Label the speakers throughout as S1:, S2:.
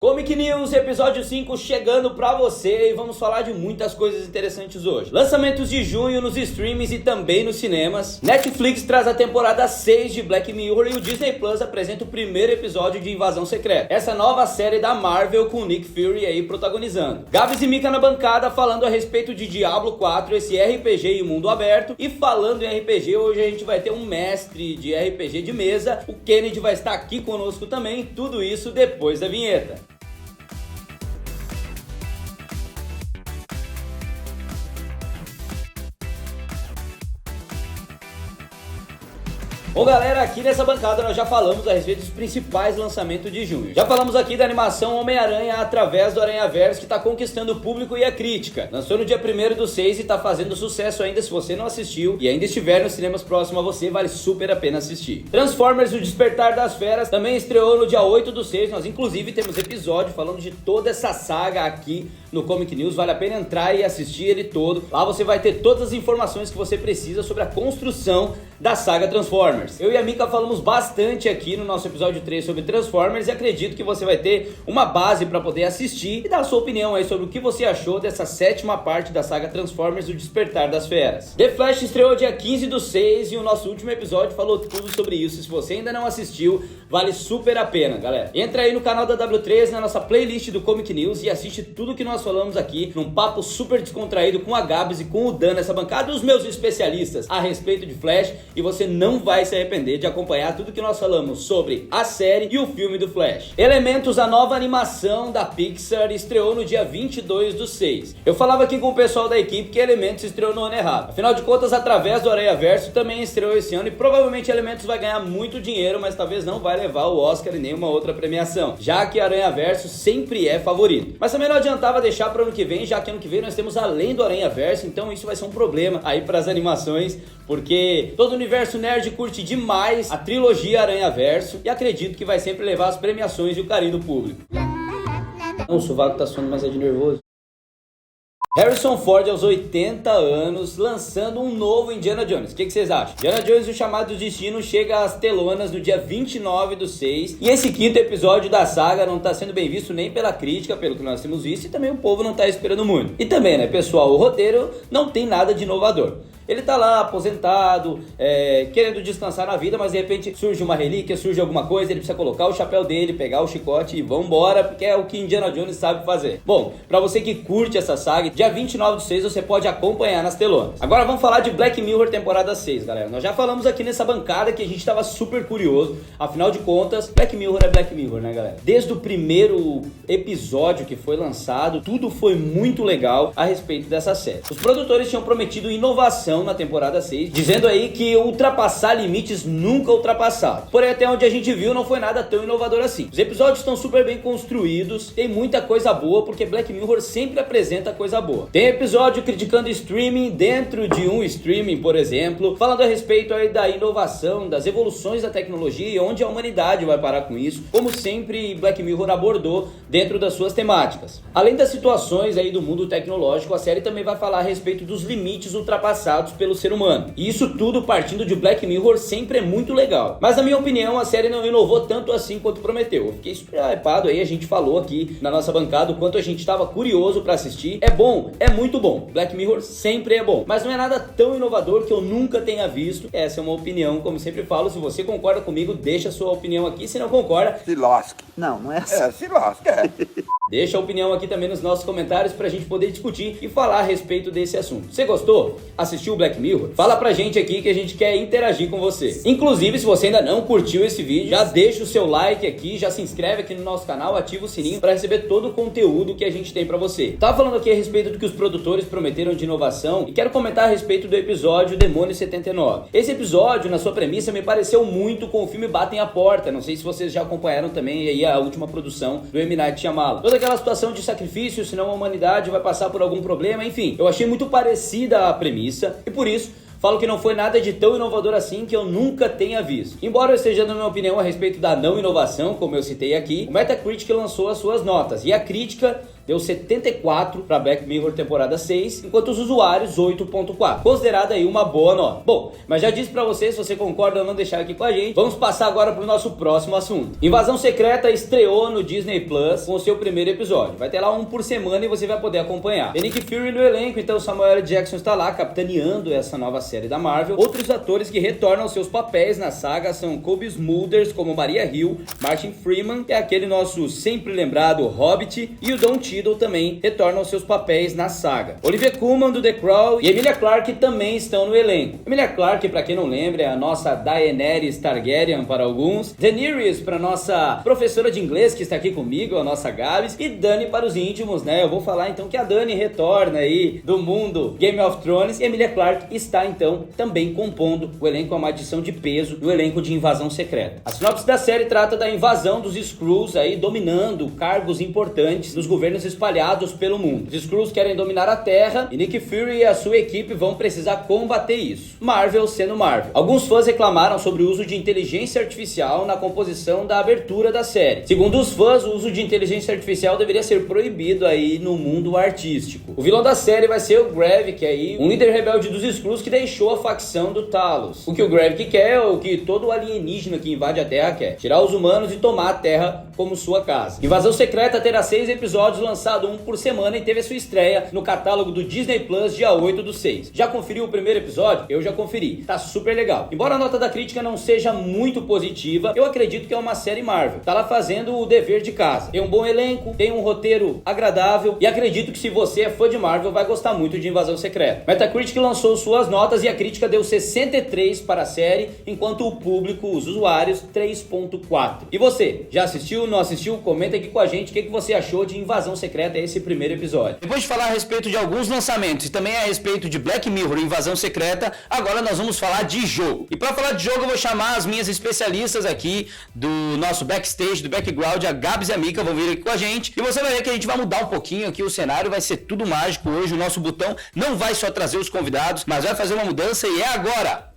S1: Comic News, episódio 5 chegando pra você e vamos falar de muitas coisas interessantes hoje. Lançamentos de junho nos streams e também nos cinemas. Netflix traz a temporada 6 de Black Mirror e o Disney Plus apresenta o primeiro episódio de Invasão Secreta. Essa nova série da Marvel com o Nick Fury aí protagonizando. Gabs e Mika na bancada falando a respeito de Diablo 4, esse RPG em mundo aberto. E falando em RPG, hoje a gente vai ter um mestre de RPG de mesa. O Kennedy vai estar aqui conosco também. Tudo isso depois da vinheta. Bom galera, aqui nessa bancada nós já falamos a respeito dos principais lançamentos de junho. Já falamos aqui da animação Homem-Aranha através do Aranhaverso, que está conquistando o público e a crítica. Lançou no dia 1º/6 e está fazendo sucesso ainda. Se você não assistiu e ainda estiver nos cinemas próximo a você, vale super a pena assistir. Transformers: O Despertar das Feras também estreou no dia 8/6. Nós inclusive temos episódio falando de toda essa saga aqui no Comic News. Vale a pena entrar e assistir ele todo. Lá você vai ter todas as informações que você precisa sobre a construção da saga Transformers. Eu e a Mika falamos bastante aqui no nosso episódio 3 sobre Transformers e acredito que você vai ter uma base para poder assistir e dar a sua opinião aí sobre o que você achou dessa 7ª parte da saga Transformers: O Despertar das Feras. The Flash estreou dia 15/6 e o nosso último episódio falou tudo sobre isso. Se você ainda não assistiu, vale super a pena, galera. Entra aí no canal da W3, na nossa playlist do Comic News e assiste tudo que nós falamos aqui num papo super descontraído com a Gabs e com o Dan nessa bancada, os meus especialistas a respeito de Flash, e você não vai se arrepender de acompanhar tudo que nós falamos sobre a série e o filme do Flash. Elementos, a nova animação da Pixar, estreou no dia 22/6. Eu falava aqui com o pessoal da equipe que Elementos estreou no ano errado. Afinal de contas, através do Aranhaverso também estreou esse ano e provavelmente Elementos vai ganhar muito dinheiro, mas talvez não vai levar o Oscar e nenhuma outra premiação, já que Aranhaverso sempre é favorito. Mas também não adiantava deixar para ano que vem, já que ano que vem nós temos além do Aranhaverso, então isso vai ser um problema aí para as animações, porque todo o universo nerd curte demais a trilogia Aranhaverso e acredito que vai sempre levar as premiações e o carinho do público. O sovaco tá suando, mas é de nervoso. Harrison Ford aos 80 anos, lançando um novo Indiana Jones. O que vocês acham? Indiana Jones e o Chamado Destino chega às telonas no dia 29/6. E esse 5º episódio da saga não está sendo bem visto nem pela crítica, pelo que nós temos visto, e também o povo não está esperando muito. E também, né, pessoal, o roteiro não tem nada de inovador. Ele tá lá aposentado, querendo descansar na vida, mas de repente surge uma relíquia, surge alguma coisa, ele precisa colocar o chapéu dele, pegar o chicote e vambora, porque é o que Indiana Jones sabe fazer. Bom, pra você que curte essa saga, dia 29/6 você pode acompanhar nas telonas. Agora vamos falar de Black Mirror temporada 6, galera. Nós já falamos aqui nessa bancada que a gente tava super curioso, afinal de contas, Black Mirror é Black Mirror, né, galera? Desde o primeiro episódio que foi lançado, tudo foi muito legal a respeito dessa série. Os produtores tinham prometido inovação na temporada 6, dizendo aí que ultrapassar limites nunca ultrapassados. Porém, até onde a gente viu, não foi nada tão inovador assim. Os episódios estão super bem construídos, tem muita coisa boa, porque Black Mirror sempre apresenta coisa boa. Tem episódio criticando streaming dentro de um streaming, por exemplo, falando a respeito aí da inovação, das evoluções da tecnologia e onde a humanidade vai parar com isso, como sempre Black Mirror abordou dentro das suas temáticas. Além das situações aí do mundo tecnológico, a série também vai falar a respeito dos limites ultrapassados pelo ser humano. E isso tudo partindo de Black Mirror sempre é muito legal. Mas na minha opinião, a série não inovou tanto assim quanto prometeu. Eu fiquei super hypado aí, a gente falou aqui na nossa bancada o quanto a gente estava curioso para assistir. É bom, é muito bom. Black Mirror sempre é bom, mas não é nada tão inovador que eu nunca tenha visto. Essa é uma opinião, como sempre falo. Se você concorda comigo, deixa a sua opinião aqui. Se não concorda,
S2: se lasque.
S3: Não é assim.
S2: Se lasque.
S1: Deixa a opinião aqui também nos nossos comentários pra gente poder discutir e falar a respeito desse assunto. Você gostou? Assistiu o Black Mirror? Fala pra gente aqui que a gente quer interagir com você. Inclusive, se você ainda não curtiu esse vídeo, já deixa o seu like aqui, já se inscreve aqui no nosso canal, ativa o sininho pra receber todo o conteúdo que a gente tem pra você. Tava falando aqui a respeito do que os produtores prometeram de inovação e quero comentar a respeito do episódio Demônio 79. Esse episódio, na sua premissa, me pareceu muito com o filme Batem a Porta. Não sei se vocês já acompanharam também aí a última produção do M. Night Shyamalan. Toda aquela situação de sacrifício, senão a humanidade vai passar por algum problema, enfim. Eu achei muito parecida a premissa e por isso falo que não foi nada de tão inovador assim que eu nunca tenha visto. Embora eu esteja dando minha opinião a respeito da não inovação, como eu citei aqui, o Metacritic lançou as suas notas e a crítica deu 74 para Black Mirror temporada 6, enquanto os usuários 8.4. Considerada aí uma boa nota. Bom, mas já disse para você, se você concorda ou não deixar aqui com a gente. Vamos passar agora pro nosso próximo assunto. Invasão Secreta estreou no Disney Plus com o seu primeiro episódio. Vai ter lá um por semana e você vai poder acompanhar. Tem Nick Fury no elenco, então Samuel L. Jackson está lá capitaneando essa nova série da Marvel. Outros atores que retornam aos seus papéis na saga são Cobie Smulders como Maria Hill, Martin Freeman, que é aquele nosso sempre lembrado Hobbit, e o Don Cheadle também retornam aos seus papéis na saga. Olivia Colman do The Crow e Emilia Clarke também estão no elenco. Emilia Clarke, para quem não lembra, é a nossa Daenerys Targaryen para alguns, Daenerys para nossa professora de inglês que está aqui comigo, a nossa Gabs, e Dani para os íntimos, né? Eu vou falar então que a Dani retorna aí do mundo Game of Thrones e Emilia Clarke está então também compondo o elenco, uma adição de peso no elenco de Invasão Secreta. A sinopse da série trata da invasão dos Skrulls aí dominando cargos importantes nos governos espalhados pelo mundo. Os Skrulls querem dominar a Terra e Nick Fury e a sua equipe vão precisar combater isso. Marvel sendo Marvel. Alguns fãs reclamaram sobre o uso de inteligência artificial na composição da abertura da série. Segundo os fãs, o uso de inteligência artificial deveria ser proibido aí no mundo artístico. O vilão da série vai ser o Gravik, aí um líder rebelde dos Skrulls que deixou a facção do Talos. O que o Gravik quer é o que todo alienígena que invade a Terra quer: tirar os humanos e tomar a Terra como sua casa. Invasão Secreta terá 6 episódios, lançado um por semana, e teve a sua estreia no catálogo do Disney Plus dia 8/6. Já conferiu o primeiro episódio? Eu já conferi. Tá super legal. Embora a nota da crítica não seja muito positiva, eu acredito que é uma série Marvel. Tá lá fazendo o dever de casa. Tem um bom elenco, tem um roteiro agradável e acredito que se você é fã de Marvel vai gostar muito de Invasão Secreta. Metacritic lançou suas notas e a crítica deu 63 para a série, enquanto o público, os usuários, 3.4. E você, já assistiu, não assistiu? Comenta aqui com a gente o que você achou de Invasão Secreta, esse primeiro episódio. Depois de falar a respeito de alguns lançamentos e também a respeito de Black Mirror e Invasão Secreta, agora nós vamos falar de jogo. E para falar de jogo eu vou chamar as minhas especialistas aqui do nosso backstage, do background, a Gabs e a Mika vão vir aqui com a gente. E você vai ver que a gente vai mudar um pouquinho aqui o cenário, vai ser tudo mágico hoje. O nosso botão não vai só trazer os convidados, mas vai fazer uma mudança e é agora!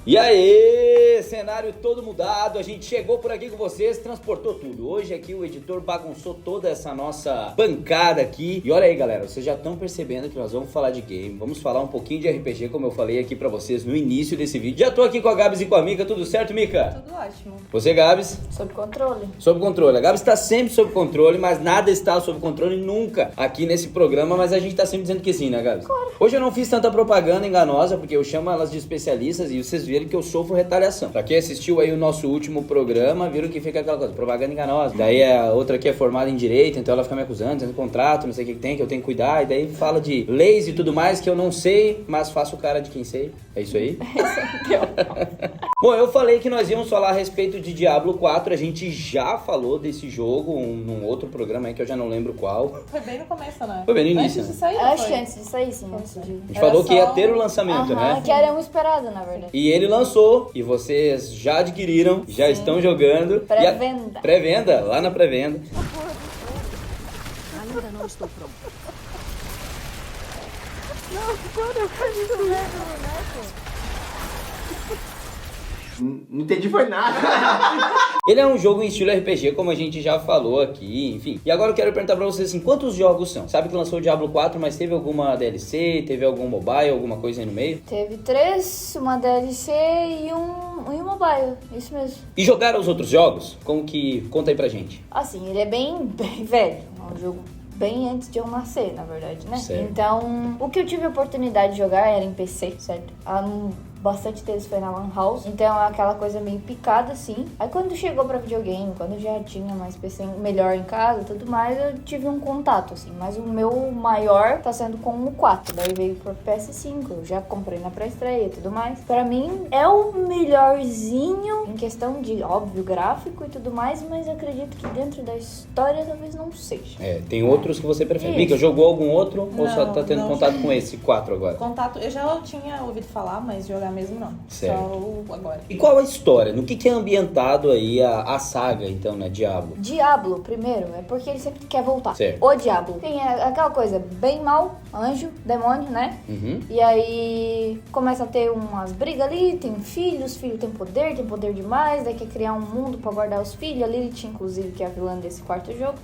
S1: E aí, cenário todo mudado, a gente chegou por aqui com vocês, transportou tudo. Hoje aqui o editor bagunçou toda essa nossa bancada aqui. E olha aí, galera, vocês já estão percebendo que nós vamos falar de game, vamos falar um pouquinho de RPG, como eu falei aqui pra vocês no início desse vídeo. Já tô aqui com a Gabs e com a Mika, tudo certo, Mika?
S2: Tudo ótimo.
S1: Você, Gabs?
S2: Sob controle.
S1: Sob controle. A Gabs está sempre sob controle, mas nada está sob controle nunca aqui nesse programa, mas a gente tá sempre dizendo que sim, né, Gabs?
S2: Claro.
S1: Hoje eu não fiz tanta propaganda enganosa, porque eu chamo elas de especialistas e vocês viram que eu sofro retaliação. Pra quem assistiu aí o nosso último programa, viram que fica aquela coisa, propaganda enganosa. Daí a outra aqui é formada em direito, então ela fica me acusando, dizendo contrato, não sei o que tem, que eu tenho que cuidar, e daí fala de leis e tudo mais que eu não sei, mas faço cara de quem sei. É isso aí? Bom, eu falei que nós íamos falar a respeito de Diablo 4, a gente já falou desse jogo num outro programa aí que eu já não lembro qual.
S2: Foi bem no começo, né?
S1: Foi bem no início,
S2: Antes
S1: né?
S2: de sair,
S3: Acho que
S2: foi?
S3: antes de sair, sim. Antes de...
S1: A gente
S2: Era
S1: falou que ia
S2: só
S1: ter o lançamento, né?
S3: Que era um esperado, na verdade.
S1: E ele lançou, e vocês já adquiriram, já estão jogando.
S3: Pré-venda.
S1: Pré-venda, lá na pré-venda.
S4: Ainda não estou pronto.
S5: Não entendi foi nada.
S1: Ele é um jogo em estilo RPG, como a gente já falou aqui, enfim. E agora eu quero perguntar pra vocês assim, quantos jogos são? Sabe que lançou o Diablo 4, mas teve alguma DLC, teve algum mobile, alguma coisa aí no meio?
S3: Teve 3, uma DLC e um mobile, isso mesmo.
S1: E jogaram os outros jogos? Como que... Conta aí pra gente.
S3: Assim, ele é bem velho, é um jogo bem antes de eu nascer, na verdade, né?
S1: Certo.
S3: Então, o que eu tive a oportunidade de jogar era em PC, certo? Bastante deles foi na Lan House, então é aquela coisa meio picada assim. Aí quando chegou pra videogame, quando eu já tinha mais PC melhor em casa e tudo mais, eu tive um contato assim. Mas o meu maior tá sendo com o 4, daí veio pro PS5, eu já comprei na pré-estreia e tudo mais. Pra mim é o melhorzinho em questão de, óbvio, gráfico e tudo mais, mas eu acredito que dentro da história talvez não seja.
S1: É, tem outros que você prefere.
S3: Isso.
S1: Mika, jogou algum outro ou só
S2: Não,
S1: tá tendo
S2: não.
S1: contato com esse 4 agora?
S2: Contato, eu já tinha ouvido falar, mas jogar mesmo não.
S1: Certo.
S2: Só o agora.
S1: E qual a história? No que é ambientado aí a saga, então, né? Diablo.
S3: Diablo, primeiro, é porque ele sempre quer voltar.
S1: Certo.
S3: O Diablo. Tem aquela coisa, bem mal, anjo, demônio, né?
S1: Uhum.
S3: E aí começa a ter umas brigas ali, tem filhos, filho tem poder demais, daí quer criar um mundo pra guardar os filhos. A Lilith, inclusive, que é a vilã desse quarto jogo,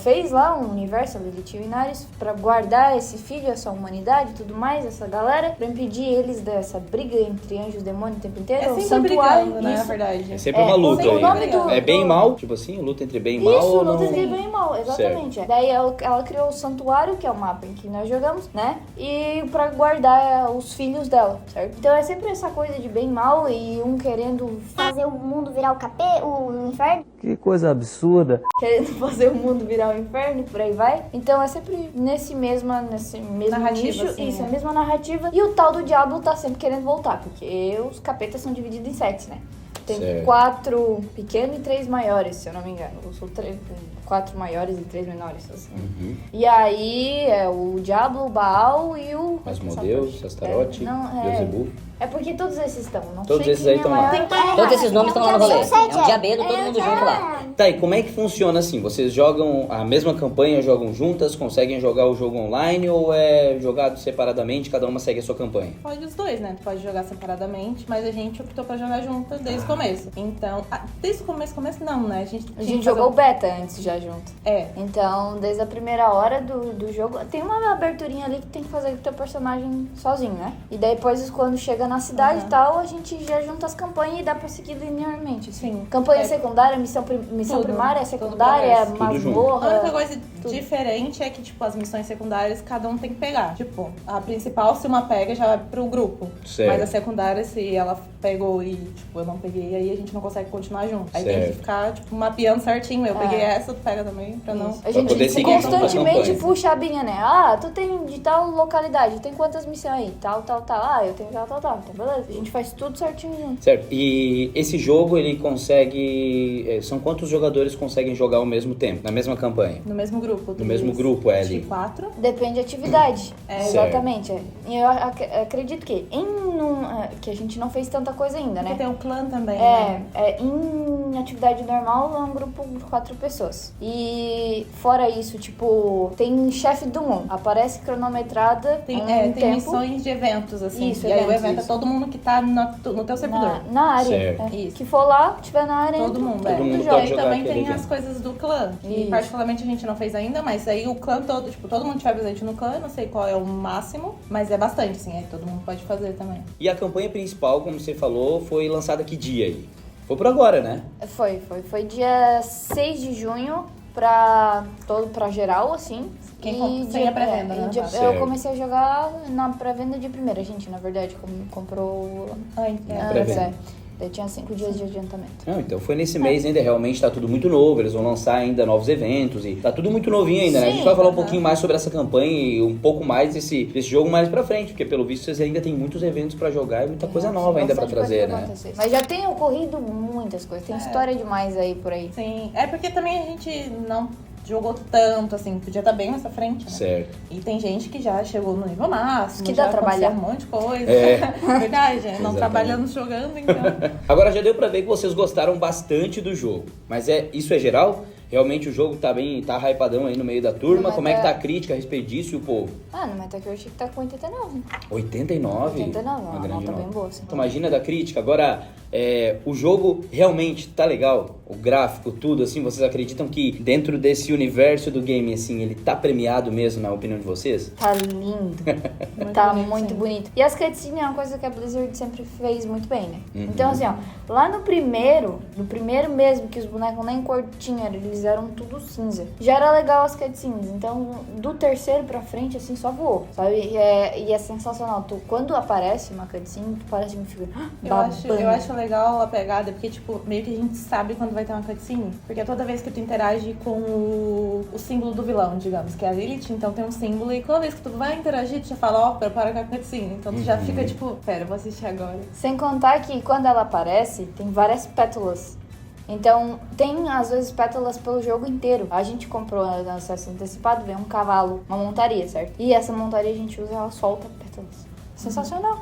S3: fez lá um universo, a Lilith e o Inarius, pra guardar esse filho, essa humanidade e tudo mais, essa galera, pra impedir eles dessa briga entre anjos e demônios o tempo inteiro.
S2: É
S3: O
S2: sempre
S3: santuário,
S2: brigando, né, na
S3: isso.
S2: verdade.
S1: É sempre uma luta
S3: o nome
S1: aí.
S3: do-
S1: É bem e mal, tipo assim, luta entre bem e mal
S3: Isso,
S1: ou
S3: luta
S1: não?
S3: entre bem e mal, exatamente. Daí ela criou o santuário, que é o mapa em que nós jogamos, né? E pra guardar os filhos dela, certo? Então é sempre essa coisa de bem e mal e um querendo
S4: fazer o mundo virar o inferno.
S6: Que coisa absurda.
S3: fazer o mundo virar um inferno e por aí vai. Então é sempre nesse mesmo
S2: Narrativa,
S3: nicho,
S2: assim,
S3: isso,
S2: né?
S3: a mesma narrativa. E o tal do Diablo tá sempre querendo voltar, porque os capetas são divididos em sets, né? Tem
S1: Certo.
S3: 4 pequenos e 3 maiores, se eu não me engano. Eu sou 4 maiores e 3 menores, assim.
S1: Uhum.
S3: E aí é o Diablo, o Baal e o...
S1: Asmodeus, Astarote,
S3: Não,
S1: Beelzebub.
S3: É porque todos esses estão. Não
S1: Todos
S3: sei
S1: esses
S3: quem
S1: aí
S3: é
S1: estão lá.
S3: maior.
S7: Todos esses nomes estão lá no rolê. É um diabedo, todo mundo junto lá.
S1: Tá, e como é que funciona assim? Vocês jogam a mesma campanha, jogam juntas, conseguem jogar o jogo online ou é jogado separadamente, cada uma segue a sua campanha?
S2: Pode os dois, né? Tu pode jogar separadamente, mas a gente optou pra jogar junto desde o começo. Então, desde o começo não, né? A gente
S3: Jogou o beta antes já junto.
S2: É.
S3: Então, desde a primeira hora do jogo, tem uma aberturinha ali que tem que fazer com o teu personagem sozinho, né? E daí depois, quando chega na cidade e tal, a gente já junta as campanhas e dá pra seguir linearmente. Assim.
S2: Sim.
S3: Campanha
S2: É.
S3: secundária, missão
S2: Tudo.
S3: primária,
S2: Tudo
S3: secundária,
S2: progresso.
S1: Tudo
S2: A
S3: masmorra.
S2: única coisa diferente é que, tipo, as missões secundárias cada um tem que pegar. Tipo, a principal, se uma pega, já vai pro grupo.
S1: Certo.
S2: Mas a secundária, se ela pegou e, tipo, eu não peguei, aí a gente não consegue continuar junto. Aí tem
S1: Certo.
S2: que ficar, tipo, mapeando certinho. Eu peguei essa, tu pega também, pra não...
S3: A gente
S1: poder seguir junto a
S3: constantemente
S1: campanha.
S3: puxa a abinha, né? Ah, tu tem de tal localidade, tem quantas missões aí? Tal. Ah, eu tenho tal. Então, beleza. A gente faz tudo certinho junto.
S1: Certo, e esse jogo ele consegue... São quantos jogadores conseguem jogar ao mesmo tempo, na mesma campanha?
S2: No mesmo grupo.
S1: No mesmo grupo, é ali.
S2: De 4.
S3: Depende da atividade.
S1: Certo.
S3: Exatamente. E eu acredito que que a gente não fez tanta coisa ainda,
S2: Porque
S3: né?
S2: tem o clã também, né?
S3: Em atividade normal é um grupo de 4 pessoas. E fora isso, tipo, tem chefe do mundo. Aparece cronometrada
S2: Tem
S3: tempo
S2: missões de eventos, assim.
S3: Isso,
S2: e aí o
S3: eventos,
S2: evento
S3: isso.
S2: é todo mundo que tá no teu servidor.
S3: na área.
S1: Certo.
S3: É.
S2: Isso.
S3: Que for lá, tiver na área,
S2: Todo
S3: entra,
S2: mundo,
S1: Todo mundo
S2: E
S1: pode
S2: aí
S1: jogar
S2: também
S1: aquele
S2: tem as
S1: evento.
S2: coisas do clã, que
S3: Isso.
S2: particularmente a gente não fez ainda, mas aí o clã todo, tipo, todo mundo estiver presente no clã, eu não sei qual é o máximo, mas é bastante, assim, aí todo mundo pode fazer também.
S1: E a campanha principal, como você falou, foi lançada que dia aí? Foi por agora, né?
S3: Foi dia 6 de junho pra geral, assim.
S2: Sem a pré-venda, né?
S1: Certo.
S3: Eu comecei a jogar na pré-venda de primeira, gente, na verdade, comprou
S2: Ai,
S1: Na pré-venda.
S3: Daí tinha 5 dias de adiantamento.
S1: Não, então foi nesse mês ainda, realmente tá tudo muito novo, eles vão lançar ainda novos eventos e tá tudo muito novinho ainda, né? A gente vai falar um pouquinho mais sobre essa campanha e um pouco mais desse jogo mais pra frente, porque pelo visto vocês ainda tem muitos eventos pra jogar e muita coisa nova ainda pra
S3: Bastante coisa
S1: trazer,
S3: pra
S1: né?
S3: acontecer. Mas já tem ocorrido muitas coisas, tem história demais aí por aí.
S2: Sim, é porque também a gente não jogou tanto, assim, podia estar bem nessa frente, né?
S1: Certo.
S2: E tem gente que já chegou no nível máximo,
S3: Que
S2: já
S3: dá trabalhar.
S2: aconteceu um monte de coisa.
S1: É.
S2: Verdade, não
S1: Exatamente.
S2: trabalhando jogando, então...
S1: Agora já deu pra ver que vocês gostaram bastante do jogo, mas isso é geral? Realmente o jogo tá hypadão aí no meio da turma?
S3: Não,
S1: Como é que
S3: mas
S1: tá a crítica a respeito disso e o povo?
S3: Ah, no Metacritic tá com 89.
S1: 89?
S3: 89,
S1: Uma
S3: uma
S1: grande
S3: nota
S1: nota.
S3: bem boa. Assim.
S1: Imagina da crítica. Agora, o jogo realmente tá legal? O gráfico, tudo, assim, vocês acreditam que dentro desse universo do game, assim, ele tá premiado mesmo, na opinião de vocês?
S3: Tá lindo. Tá muito bonito. E as cutscenes é uma coisa que a Blizzard sempre fez muito bem, né?
S1: Uhum.
S3: Então, assim, ó, lá no primeiro mesmo, que os bonecos nem cor tinham, eles eram tudo cinza. Já era legal as cutscenes. Então, do terceiro pra frente, assim, só voou, sabe? E é sensacional. Quando aparece uma cutscene, tu parece que fica babando.
S2: Eu acho legal a pegada, porque, tipo, meio que a gente sabe quando vai ter uma cutscene. Porque toda vez que tu interage com o símbolo do vilão, digamos, que é a Lilith, então tem um símbolo, e toda vez que tu vai interagir, tu já fala, ó, prepara com a cutscene. Então tu já fica, tipo, pera, eu vou assistir agora.
S3: Sem contar que quando ela aparece, tem várias pétalas. Então, tem às vezes pétalas pelo jogo inteiro. A gente comprou no acesso antecipado, vem um cavalo, uma montaria, certo? E essa montaria a gente usa, ela solta pétalas. Sensacional.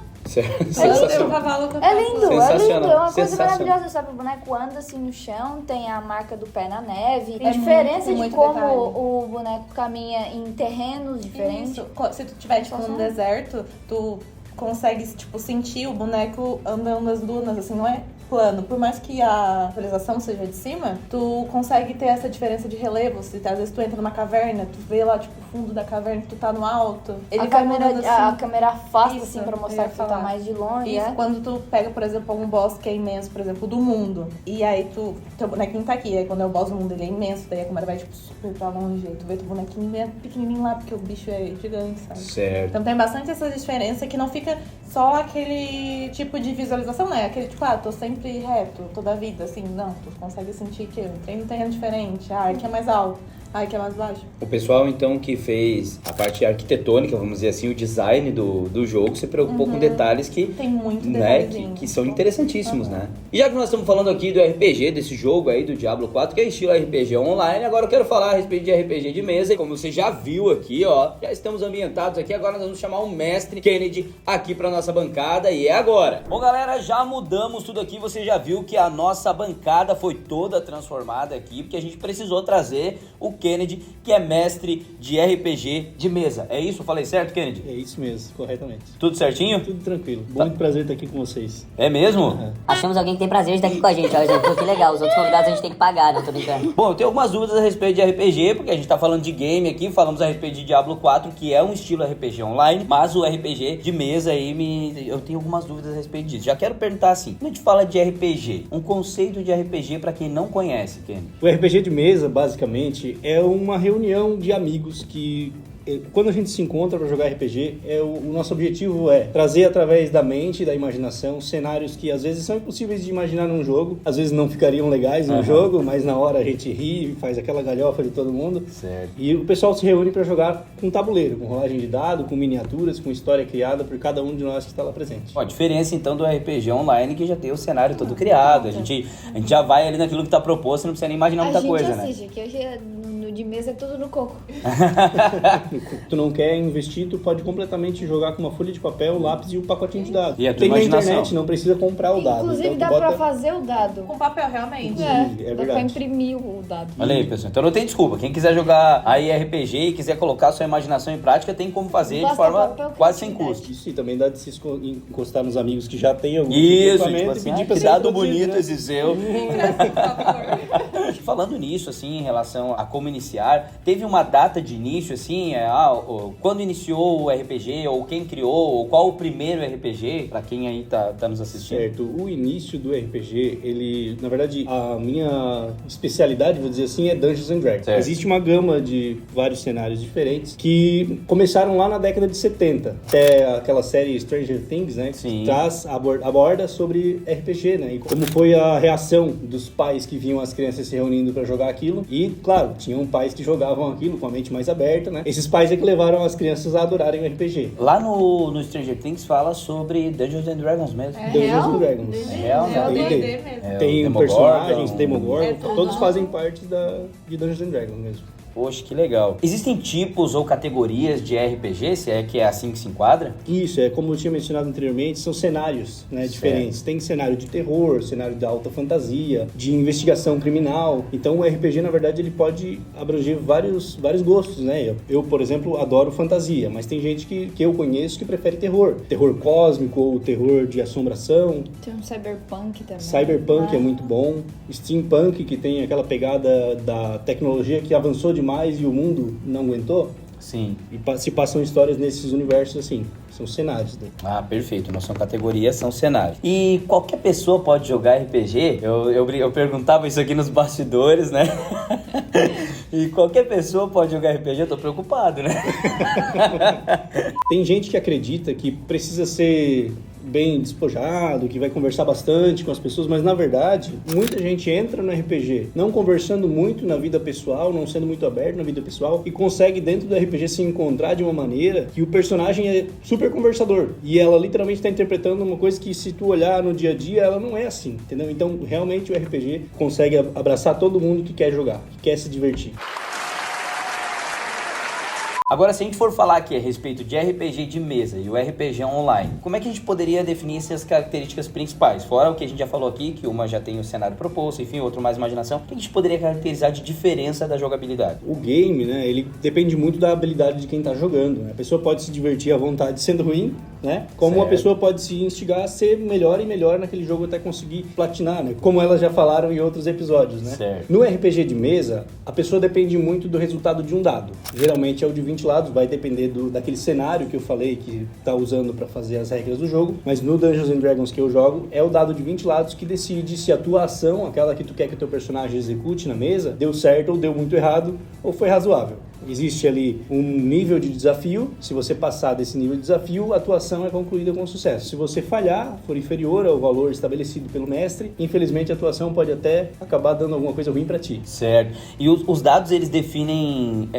S2: O cavalo com a
S3: É lindo,
S1: Sensacional.
S3: é uma coisa
S1: Sensacional.
S3: maravilhosa, sabe? O boneco anda assim no chão, tem a marca do pé na neve.
S2: Tem
S3: A diferença
S2: muito,
S3: de
S2: muito
S3: como
S2: detalhe.
S3: o boneco caminha em terrenos diferentes.
S2: Isso. Se tu tiver, tipo, num deserto, tu consegue, tipo, sentir o boneco andando nas dunas, assim, não é plano. Por mais que a visualização seja de cima, tu consegue ter essa diferença de relevo. Se às vezes tu entra numa caverna, tu vê lá, tipo, o fundo da caverna que tu tá no alto. Ele vai mudando assim.
S3: A câmera afasta,
S2: Isso,
S3: assim, pra
S2: eu
S3: mostrar
S2: ia
S3: que tu tá
S2: falar.
S3: mais de longe.
S2: Isso,
S3: É.
S2: quando tu pega, por exemplo, algum boss que é imenso, por exemplo, do mundo, e aí teu bonequinho tá aqui, aí quando é o boss do mundo, ele é imenso, daí a câmera vai, tipo, super pra longe, aí tu vê teu bonequinho bem pequenininho lá, porque o bicho é gigante, sabe?
S1: Certo.
S2: Então tem bastante essa diferença que não fica só aquele tipo de visualização, né? Aquele tipo, tô sempre reto toda a vida, assim, não, tu consegue sentir que eu entrei num terreno diferente, aqui é mais alto, aqui é mais baixo.
S1: O pessoal, então, que fez a parte arquitetônica, vamos dizer assim, o design do jogo, se preocupou com detalhes que,
S2: Tem muito
S1: né,
S2: detalhezinho.
S1: que são interessantíssimos, né? E já que nós estamos falando aqui do RPG, desse jogo aí, do Diablo 4, que é estilo RPG online, agora eu quero falar a respeito de RPG de mesa. E como você já viu aqui, ó, já estamos ambientados aqui, agora nós vamos chamar o mestre Kennedy aqui pra nossa bancada, e é agora. Bom, galera, já mudamos tudo aqui, você já viu que a nossa bancada foi toda transformada aqui, porque a gente precisou trazer o Kennedy, que é mestre de RPG de mesa. É isso? Falei certo, Kennedy?
S6: É isso mesmo, corretamente.
S1: Tudo certinho?
S6: Tudo tranquilo. Muito prazer estar aqui com vocês.
S1: É mesmo?
S7: Achamos alguém que tem prazer de estar aqui com a gente, ó. Pô, que legal. Os outros convidados a gente tem que pagar, não tô brincando.
S1: Bom, eu tenho algumas dúvidas a respeito de RPG, porque a gente tá falando de game aqui, falamos a respeito de Diablo 4, que é um estilo RPG online, mas o RPG de mesa aí, eu tenho algumas dúvidas a respeito disso. Já quero perguntar assim, quando a gente fala de RPG, um conceito de RPG pra quem não conhece, Kennedy.
S6: O RPG de mesa, basicamente, é uma reunião de amigos que... Quando a gente se encontra para jogar RPG, o nosso objetivo é trazer através da mente, da imaginação, cenários que às vezes são impossíveis de imaginar num jogo, às vezes não ficariam legais num jogo, mas na hora a gente ri, faz aquela galhofa de todo mundo.
S1: Certo.
S6: E o pessoal se reúne para jogar com tabuleiro, com rolagem de dado, com miniaturas, com história criada por cada um de nós que está lá presente.
S1: Bom, a diferença então do RPG online que já tem o cenário todo criado, a gente já vai ali naquilo que tá proposto, não precisa nem imaginar muita coisa, né?
S3: Que hoje no de mesa é tudo no coco.
S6: Tu não quer investir, tu pode completamente jogar com uma folha de papel, lápis e um pacotinho de dados.
S1: E a tua
S6: tem na
S1: imaginação.
S6: internet, não precisa comprar o dado.
S3: Inclusive
S6: então,
S3: dá
S6: tu bota...
S3: pra fazer o dado.
S2: Com papel, realmente.
S3: É
S6: verdade.
S3: dá pra imprimir o dado.
S1: Olha aí, pessoal. Então não tem desculpa. Quem quiser jogar aí RPG e quiser colocar sua imaginação em prática, tem como fazer de
S3: Basta
S1: forma
S3: papel,
S1: quase sem
S3: criatividade.
S1: custo.
S6: Isso, e também dá de se encostar nos amigos que já tem algum
S1: Isso,
S6: equipamento
S1: tipo
S6: e
S1: assim,
S6: pedir pra
S1: que
S6: ser
S1: dado
S6: introduzido,
S1: bonito
S6: né?
S1: esse seu. Falando nisso, assim, em relação a como iniciar, teve uma data de início, assim, quando iniciou o RPG, ou quem criou, ou qual o primeiro RPG, pra quem aí tá nos assistindo?
S6: Certo, o início do RPG, ele, na verdade, a minha especialidade, vou dizer assim, é Dungeons and Dragons.
S1: Certo.
S6: Existe uma gama de vários cenários diferentes que começaram lá na década de 70. Até aquela série Stranger Things, né?
S1: Sim.
S6: Que aborda sobre RPG, né? E como foi a reação dos pais que viam as crianças se reunindo para jogar aquilo. E, claro, tinham pais que jogavam aquilo com a mente mais aberta, né? Esses pais é que levaram as crianças a adorarem o RPG.
S1: Lá no Stranger Things fala sobre Dungeons and Dragons mesmo.
S6: Dungeons and Dragons.
S1: É real, né?
S2: É o
S6: Tem-
S2: D&D mesmo.
S6: Tem
S1: o Demogorgon.
S6: personagens, Demogorgon,
S2: É tudo.
S6: todos fazem parte de Dungeons and Dragons mesmo.
S1: Poxa, que legal. Existem tipos ou categorias de RPG, se é que é assim que se enquadra?
S6: Isso, como eu tinha mencionado anteriormente, são cenários, né, diferentes. Tem cenário de terror, cenário de alta fantasia, de investigação criminal. Então o RPG, na verdade, ele pode abranger vários gostos, né? Eu, por exemplo, adoro fantasia, mas tem gente que eu conheço que prefere terror. Terror cósmico ou terror de assombração.
S3: Tem um cyberpunk também.
S6: Cyberpunk é muito bom. Steampunk, que tem aquela pegada da tecnologia que avançou demais e o mundo não aguentou.
S1: Sim.
S6: E se passam histórias nesses universos assim. São cenários, né?
S1: Ah, perfeito. Não são categorias, são cenários. E qualquer pessoa pode jogar RPG? Eu perguntava isso aqui nos bastidores, né? E qualquer pessoa pode jogar RPG? Eu tô preocupado, né?
S6: Tem gente que acredita que precisa ser bem despojado, que vai conversar bastante com as pessoas, mas na verdade, muita gente entra no RPG não conversando muito na vida pessoal, não sendo muito aberto na vida pessoal e consegue dentro do RPG se encontrar de uma maneira que o personagem é super conversador e ela literalmente está interpretando uma coisa que se tu olhar no dia a dia, ela não é assim, entendeu? Então, realmente o RPG consegue abraçar todo mundo que quer jogar, que quer se divertir.
S1: Agora, se a gente for falar aqui a respeito de RPG de mesa e o RPG online, como é que a gente poderia definir essas características principais? Fora o que a gente já falou aqui, que uma já tem o cenário proposto, enfim, outro mais imaginação. O que a gente poderia caracterizar de diferença da jogabilidade?
S6: O game, né, ele depende muito da habilidade de quem tá jogando, né? A pessoa pode se divertir à vontade sendo ruim, né? Como
S1: Certo.
S6: a pessoa pode se instigar a ser melhor e melhor naquele jogo até conseguir platinar, né? Como elas já falaram em outros episódios, né?
S1: Certo.
S6: No RPG de mesa, a pessoa depende muito do resultado de um dado. Geralmente é o de 20 lados, vai depender daquele cenário que eu falei que tá usando para fazer as regras do jogo, mas no Dungeons and Dragons que eu jogo, é o dado de 20 lados que decide se a tua ação, aquela que tu quer que o teu personagem execute na mesa, deu certo ou deu muito errado, ou foi razoável. Existe ali um nível de desafio, se você passar desse nível de desafio, a tua ação é concluída com sucesso. Se você falhar, for inferior ao valor estabelecido pelo mestre, infelizmente a tua ação pode até acabar dando alguma coisa ruim pra ti.
S1: Certo. E os dados, eles definem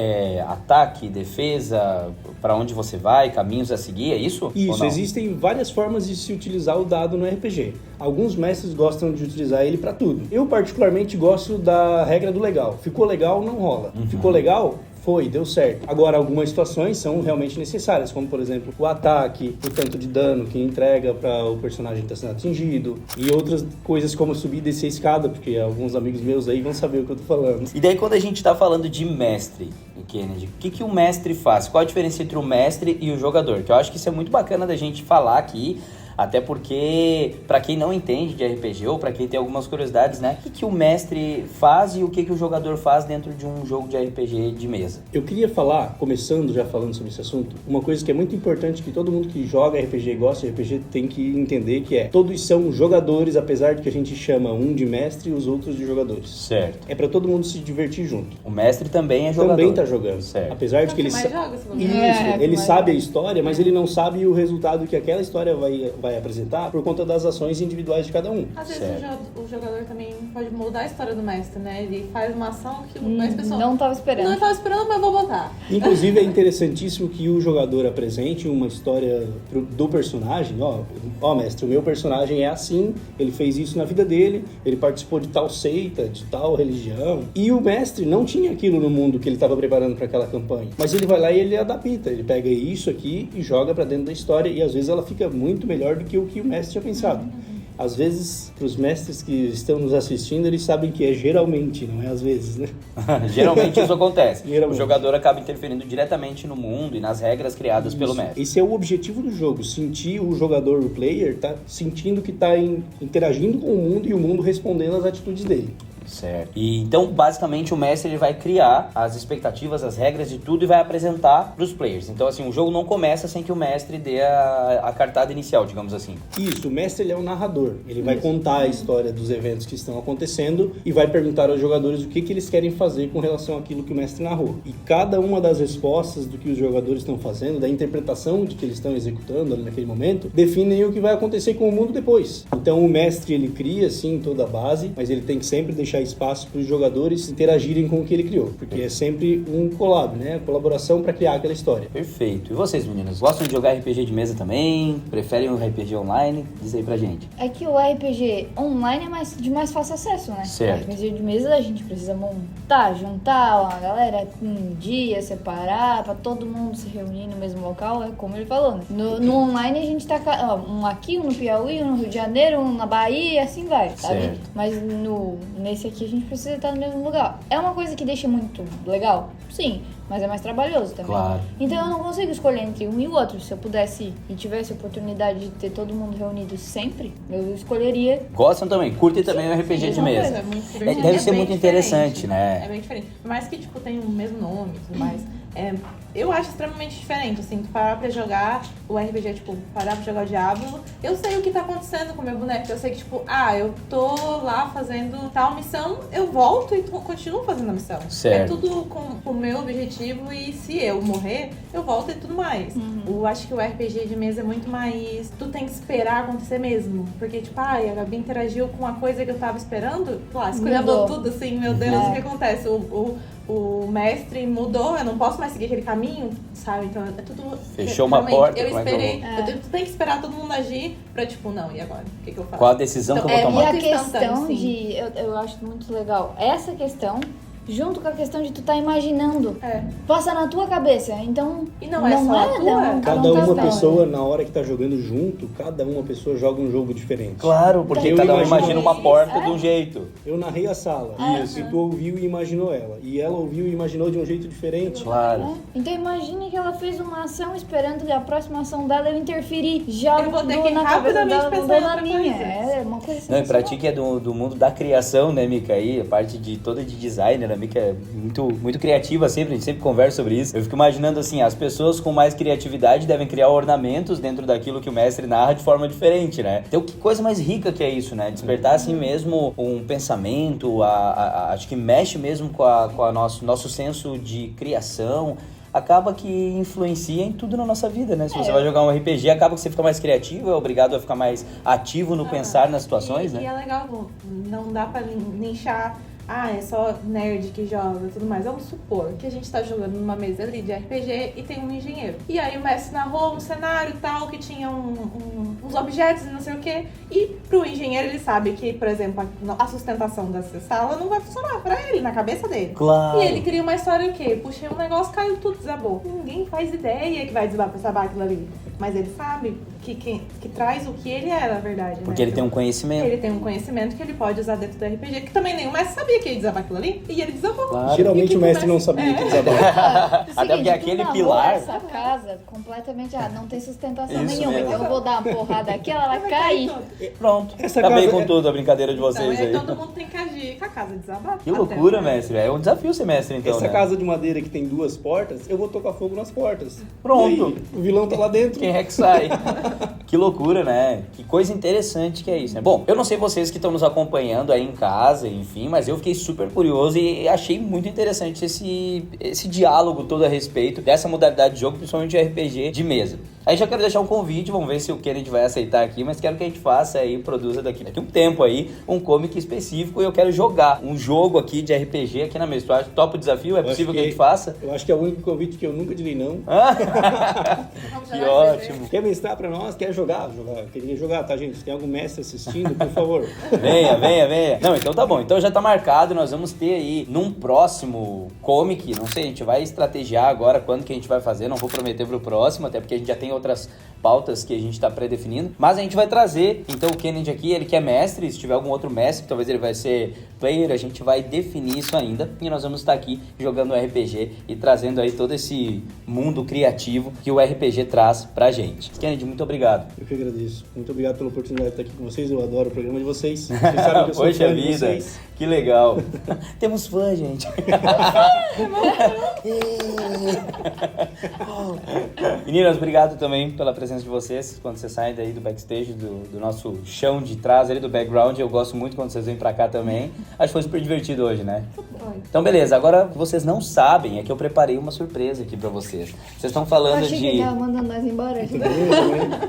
S1: ataque, defesa, pra onde você vai, caminhos a seguir, é isso? Ou
S6: Isso,
S1: não?
S6: existem várias formas de se utilizar o dado no RPG. Alguns mestres gostam de utilizar ele pra tudo. Eu particularmente gosto da regra do legal. Ficou legal, não rola. Ficou legal? Foi, deu certo. Agora, algumas situações são realmente necessárias, como, por exemplo, o ataque, o tanto de dano que entrega para o personagem estar sendo atingido, e outras coisas como subir e descer a escada, porque alguns amigos meus aí vão saber o que eu tô falando.
S1: E daí, quando a gente tá falando de mestre, Kennedy, o que o mestre faz? Qual a diferença entre o mestre e o jogador? Que eu acho que isso é muito bacana da gente falar aqui, até porque, pra quem não entende de RPG, ou pra quem tem algumas curiosidades, né? O que o mestre faz e o que o jogador faz dentro de um jogo de RPG de mesa?
S6: Eu queria falar, começando já falando sobre esse assunto, uma coisa que é muito importante que todo mundo que joga RPG e gosta de RPG tem que entender, que é, todos são jogadores, apesar de que a gente chama um de mestre e os outros de jogadores.
S1: Certo.
S6: É pra todo mundo se divertir junto.
S1: O mestre também é jogador.
S6: Também tá jogando.
S1: Certo.
S6: Apesar de que ele
S2: mais joga, se você
S6: Isso, ele sabe a história, mas ele não sabe o resultado que aquela história vai apresentar por conta das ações individuais de cada um.
S2: Às vezes
S1: Certo.
S2: o jogador também pode mudar a história do mestre, né? Ele faz uma ação que o mestre pessoal
S3: Não tava esperando.
S2: não estava esperando, mas eu vou botar.
S6: Inclusive é interessantíssimo que o jogador apresente uma história do personagem. Ó, mestre, o meu personagem é assim, ele fez isso na vida dele, ele participou de tal seita, de tal religião. E o mestre não tinha aquilo no mundo que ele estava preparando para aquela campanha. Mas ele vai lá e ele adapta, ele pega isso aqui e joga para dentro da história, e às vezes ela fica muito melhor do que o mestre tinha pensado. Às vezes, para os mestres que estão nos assistindo, eles sabem que é geralmente, não é às vezes, né?
S1: Geralmente isso acontece.
S6: Geralmente.
S1: O jogador acaba interferindo diretamente no mundo e nas regras criadas pelo mestre.
S6: Esse é o objetivo do jogo, sentir o jogador, o player, tá sentindo que tá interagindo com o mundo e o mundo respondendo às atitudes dele.
S1: Certo. E então, basicamente, o mestre ele vai criar as expectativas, as regras de tudo e vai apresentar para os players. Então, assim, o jogo não começa sem que o mestre dê a cartada inicial, digamos assim.
S6: Isso, o mestre ele é um narrador. Ele vai contar a história dos eventos que estão acontecendo e vai perguntar aos jogadores o que eles querem fazer com relação àquilo que o mestre narrou. E cada uma das respostas do que os jogadores estão fazendo, da interpretação de que eles estão executando ali naquele momento, definem o que vai acontecer com o mundo depois. Então o mestre ele cria sim toda a base, mas ele tem que sempre deixar espaço para os jogadores interagirem com o que ele criou, porque é sempre um collab, né? Colaboração para criar aquela história.
S1: Perfeito. E vocês, meninas? Gostam de jogar RPG de mesa também? Preferem o RPG online? Diz aí pra gente.
S3: É que o RPG online é de mais fácil acesso, né?
S1: Certo.
S3: O RPG de mesa a gente precisa montar, juntar uma galera um dia, separar, pra todo mundo se reunir no mesmo local, é como ele falou, né? No online a gente tá um aqui, um no Piauí, um no Rio de Janeiro, um na Bahia, e assim vai, sabe?
S1: Certo.
S3: Mas nesse aqui a gente precisa estar no mesmo lugar. É uma coisa que deixa muito legal? Sim. Mas é mais trabalhoso também.
S1: Claro.
S3: Então eu não consigo escolher entre um e o outro. Se eu pudesse e tivesse a oportunidade de ter todo mundo reunido sempre, eu escolheria.
S1: Gostam também? Curtem também o RPG de
S2: Mesma
S1: mesa?
S2: coisa, é muito divertido.
S1: Deve ser
S2: bem
S1: muito
S2: diferente.
S1: interessante, né?
S2: É bem diferente. Por mais que, tipo, tenha o mesmo nome e tudo mais, eu acho extremamente diferente, assim, tu parar pra jogar o RPG, tipo, parar pra jogar o Diablo, eu sei o que tá acontecendo com o meu boneco, eu sei que, tipo, eu tô lá fazendo tal missão, eu volto e continuo fazendo a missão.
S1: Certo.
S2: É tudo com o meu objetivo e se eu morrer, eu volto e tudo mais. Eu acho que o RPG de mesa é muito mais, tu tem que esperar acontecer mesmo, porque, tipo, a Gabi interagiu com uma coisa que eu tava esperando, lá, escolheu tudo, assim, meu Deus, o que acontece? O mestre mudou, eu não posso mais seguir aquele caminho, sabe? Então é tudo...
S1: Fechou uma
S2: realmente,
S1: porta,
S2: eu
S1: como é que eu
S2: esperei,
S1: vou?
S2: tu tem que esperar todo mundo agir pra, tipo, não, e agora? O que eu faço?
S1: Qual a decisão que eu vou
S2: Então,
S1: tomar?
S3: E a
S2: muito
S3: questão
S2: instantâneo, sim.
S3: eu acho muito legal essa questão junto com a questão de tu tá imaginando.
S2: É.
S3: Passa na tua cabeça. Então,
S2: E não é só a tua.
S3: não,
S6: Cada
S3: não tá
S6: uma
S3: bem.
S6: pessoa, na hora que tá jogando junto, cada uma pessoa joga um jogo diferente.
S1: Claro, porque
S6: Eu
S1: cada um
S6: imagino
S1: imagina uma
S3: isso.
S1: porta de um jeito.
S6: Eu narrei a sala.
S1: Isso.
S6: E tu ouviu e imaginou ela. E ela ouviu e imaginou de um jeito diferente.
S1: Claro.
S3: É. Então imagine que ela fez uma ação esperando que a próxima ação dela eu interferir. Já
S2: Eu vou ter
S3: dou
S2: que
S3: na cabeça
S2: rapidamente
S3: dela, não
S2: pensar
S3: dou
S2: em
S3: na
S2: outra
S3: minha.
S2: coisa.
S3: É uma coisa assim.
S1: Não, e pra ti que é do mundo da criação, né, Mika? Aí, a parte de toda de designer, a Mika é muito criativa sempre, a gente sempre conversa sobre isso. Eu fico imaginando assim, as pessoas com mais criatividade devem criar ornamentos dentro daquilo que o mestre narra de forma diferente, né? Então, que coisa mais rica que é isso, né? Despertar assim mesmo um pensamento, acho que mexe mesmo com a nosso senso de criação. Acaba que influencia em tudo na nossa vida, né? Se você vai jogar um RPG, acaba que você fica mais criativo, é obrigado a ficar mais ativo no pensar nas situações,
S2: E
S1: né?
S2: é legal, não dá pra nichar, é só nerd que joga e tudo mais. Vamos supor que a gente tá jogando numa mesa ali de RPG e tem um engenheiro. E aí o mestre narrou um cenário tal que tinha uns objetos e não sei o quê. E pro engenheiro ele sabe que, por exemplo, a sustentação dessa sala não vai funcionar pra ele, na cabeça dele.
S1: Claro.
S2: E ele cria uma história o quê? Puxei um negócio, caiu tudo, desabou. Ninguém faz ideia que vai desabar aquilo ali. Mas ele sabe que traz o que ele é, na verdade.
S1: Porque ele tem um conhecimento.
S2: Ele tem um conhecimento que ele pode usar dentro do RPG, que também nenhum mestre sabia que ia desabar aquilo ali, e ele desabou.
S1: Claro.
S6: Geralmente
S2: E
S6: o mestre não sabia que desabava.
S1: Até porque aquele pilar...
S3: Essa casa completamente não tem sustentação
S1: Isso
S3: nenhuma.
S1: mesmo.
S3: Então eu vou dar uma porrada aqui, ela vai cair.
S1: Pronto.
S6: Essa
S1: Acabei
S6: casa
S1: com
S6: é-
S1: tudo a brincadeira de
S2: Então,
S1: vocês
S2: aí
S1: aí.
S2: todo mundo tem que agir com a casa desabar.
S1: Que loucura, mestre. É um desafio ser mestre, então,
S6: Essa
S1: né?
S6: casa de madeira que tem 2 portas, eu vou tocar fogo nas portas.
S1: Pronto.
S6: E aí, o vilão tá lá dentro.
S1: Quem é que sai? Que loucura, né? Que coisa interessante que é isso, né? Bom, eu não sei vocês que estão nos acompanhando aí em casa, enfim, mas eu fiquei super curioso e achei muito interessante esse diálogo todo a respeito dessa modalidade de jogo, principalmente de RPG de mesa. Aí já quero deixar um convite, vamos ver se o Kennedy vai aceitar aqui, mas quero que a gente faça aí, produza daqui um tempo aí, um comic específico e eu quero jogar um jogo aqui de RPG aqui na mesa. Tu acha top o desafio? É
S6: Eu
S1: possível
S6: acho
S1: que a gente faça?
S6: Eu acho que é o único convite que eu nunca direi não.
S1: Que ótimo.
S6: Quer mestrar pra nós? Quer jogar? Queria jogar, tá, gente? Se tem algum mestre assistindo, por favor.
S1: Venha. Não, então tá bom. Então já tá marcado. Nós vamos ter aí num próximo comic. Não sei, a gente vai estrategiar agora quando que a gente vai fazer. Não vou prometer pro próximo, até porque a gente já tem outras pautas que a gente tá predefinindo. Mas a gente vai trazer, então, o Kennedy aqui, ele que é mestre. Se tiver algum outro mestre, talvez ele vai ser player. A gente vai definir isso ainda. E nós vamos estar aqui jogando RPG e trazendo aí todo esse mundo criativo que o RPG traz pra gente. Kennedy, muito obrigado.
S6: Eu que agradeço. Muito obrigado pela oportunidade de estar aqui com vocês. Eu adoro o programa de vocês. Vocês sabem que eu sou
S1: Poxa
S6: fã de
S1: vida,
S6: vocês.
S1: que legal. Temos fã, gente. Meninas, obrigado também pela presença de vocês. Quando vocês saem daí do backstage, do nosso chão de trás ali, do background, eu gosto muito quando vocês vêm pra cá também. Acho que foi super divertido hoje, né? Então, beleza. Agora, o que vocês não sabem é que eu preparei uma surpresa aqui pra vocês. Vocês estão
S3: Eu
S1: falando
S3: achei que ele tava mandando nós embora.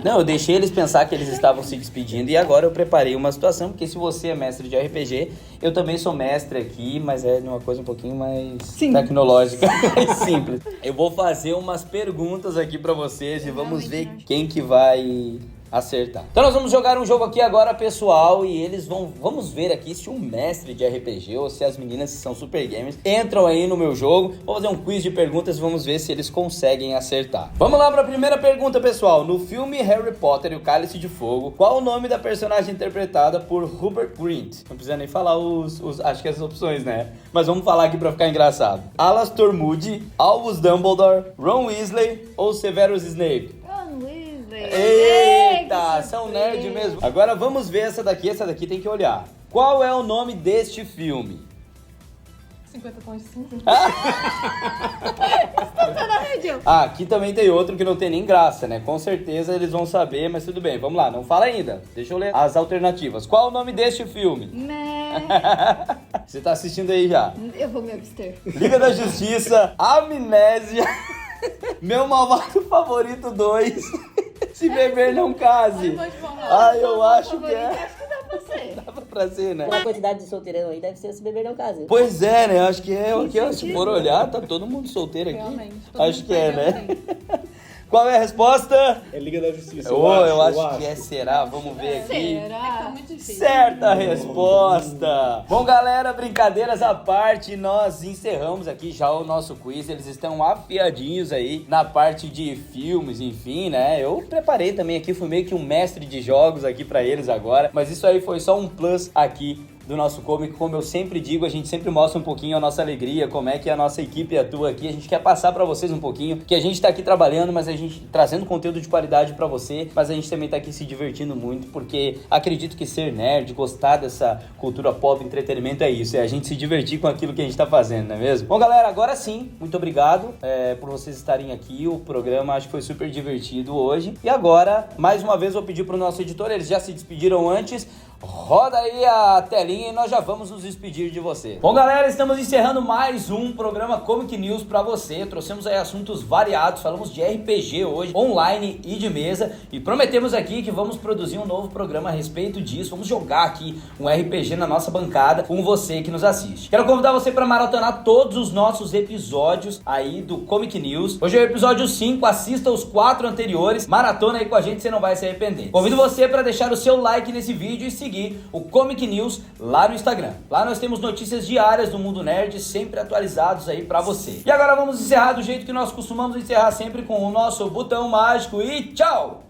S1: Não, eu deixei eles pensar que eles estavam se despedindo e agora eu preparei uma situação, porque se você é mestre de RPG, eu também sou mestre aqui, mas é uma coisa um pouquinho mais tecnológica e simples. Eu vou fazer umas perguntas aqui pra vocês e vamos ver quem que vai acertar. Então nós vamos jogar um jogo aqui agora, pessoal, e vamos ver aqui se um mestre de RPG ou se as meninas que são super gamers entram aí no meu jogo. Vou fazer um quiz de perguntas e vamos ver se eles conseguem acertar. Vamos lá para a primeira pergunta, pessoal. No filme Harry Potter e o Cálice de Fogo, qual o nome da personagem interpretada por Rupert Grint? Não precisa nem falar acho que as opções, né? Mas vamos falar aqui para ficar engraçado. Alastor Moody, Albus Dumbledore, Ron Weasley ou Severus Snape? Eita, são nerd mesmo. Agora vamos ver essa daqui tem que olhar. Qual é o nome deste filme?
S2: 50 tons de cinza.
S1: Aqui também tem outro que não tem nem graça, né? Com certeza eles vão saber, mas tudo bem, vamos lá, não fala ainda. Deixa eu ler as alternativas. Qual é o nome deste filme? Você tá assistindo aí já.
S3: Eu vou me abster.
S1: Liga da Justiça, Amnésia, Meu Malvado Favorito 2, Se Beber Não Case. Eu acho que é.
S3: Acho que dá pra ser.
S1: Dá pra ser, né?
S7: Pela quantidade de solteirão aí, deve ser se beber não casa.
S1: Pois é, né? Acho que é. Se for olhar, tá todo mundo solteiro aqui.
S2: Realmente. Todo
S1: Acho
S2: mundo
S1: que é,
S2: perdeu
S1: né?
S2: bem.
S1: Qual é a resposta?
S6: É Liga da Justiça.
S1: Eu acho que será. Vamos ver aqui.
S2: Tá muito difícil.
S1: Certa resposta! Bom, galera, brincadeiras à parte, nós encerramos aqui já o nosso quiz. Eles estão afiadinhos aí na parte de filmes, enfim, né? Eu preparei também aqui, fui meio que um mestre de jogos aqui pra eles agora, mas isso aí foi só um plus aqui do nosso Comic. Como eu sempre digo, a gente sempre mostra um pouquinho a nossa alegria, como é que a nossa equipe atua aqui. A gente quer passar pra vocês um pouquinho, que a gente tá aqui trabalhando, mas a gente trazendo conteúdo de qualidade pra você, mas a gente também tá aqui se divertindo muito, porque acredito que ser nerd, gostar dessa cultura pop, entretenimento é isso, é a gente se divertir com aquilo que a gente tá fazendo, não é mesmo? Bom, galera, agora sim, muito obrigado por vocês estarem aqui. O programa acho que foi super divertido hoje. E agora, mais uma vez, vou pedir pro nosso editor, eles já se despediram antes. Roda aí a telinha e nós já vamos nos despedir de você. Bom, galera, estamos encerrando mais um programa Comic News pra você. Trouxemos aí assuntos variados, falamos de RPG hoje, online e de mesa, e prometemos aqui que vamos produzir um novo programa a respeito disso. Vamos jogar aqui um RPG na nossa bancada com você que nos assiste. Quero convidar você para maratonar todos os nossos episódios aí do Comic News. Hoje é o episódio 5, assista os 4 anteriores, maratona aí com a gente, você não vai se arrepender. Convido você para deixar o seu like nesse vídeo e seguir o Comic News lá no Instagram. Lá nós temos notícias diárias do mundo nerd, sempre atualizados aí pra você. E agora vamos encerrar do jeito que nós costumamos encerrar, sempre com o nosso botão mágico e tchau!